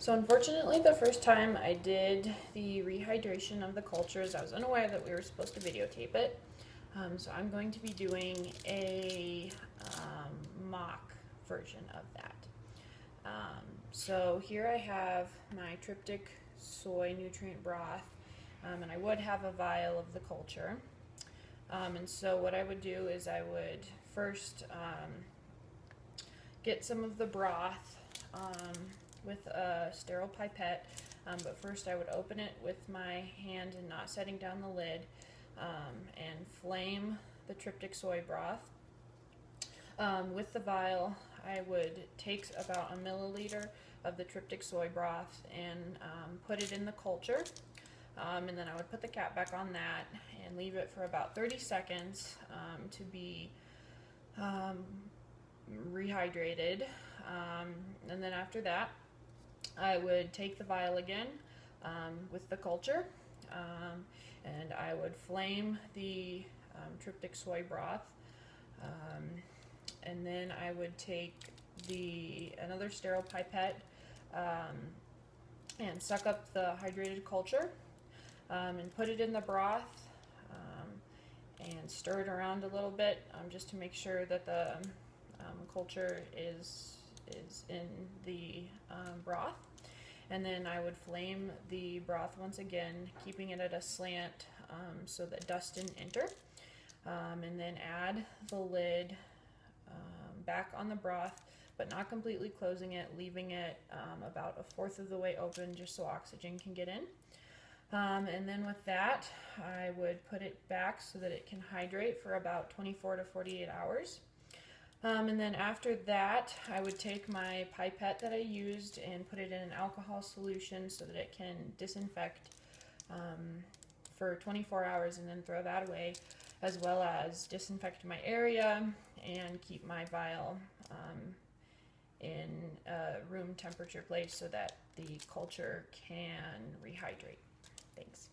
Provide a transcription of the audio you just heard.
So unfortunately, the first time I did the rehydration of the cultures, I was unaware that we were supposed to videotape it. So I'm going to be doing a mock version of that. So here I have my tryptic soy nutrient broth, and I would have a vial of the culture. And so what I would do is I would first get some of the broth with a sterile pipette, but first I would open it with my hand and not setting down the lid, and flame the tryptic soy broth. With the vial, I would take about a milliliter of the tryptic soy broth and put it in the culture. And then I would put the cap back on that and leave it for about 30 seconds to be rehydrated. And then after that, I would take the vial again with the culture, and I would flame the tryptic soy broth, and then I would take another sterile pipette and suck up the hydrated culture and put it in the broth and stir it around a little bit just to make sure that the culture is in the broth. And then I would flame the broth once again, keeping it at a slant so that dust didn't enter. And then add the lid back on the broth, but not completely closing it, leaving it about a fourth of the way open just so oxygen can get in. And then with that, I would put it back so that it can hydrate for about 24 to 48 hours. And then after that, I would take my pipette that I used and put it in an alcohol solution so that it can disinfect for 24 hours, and then throw that away, as well as disinfect my area and keep my vial in a room temperature place so that the culture can rehydrate. Thanks.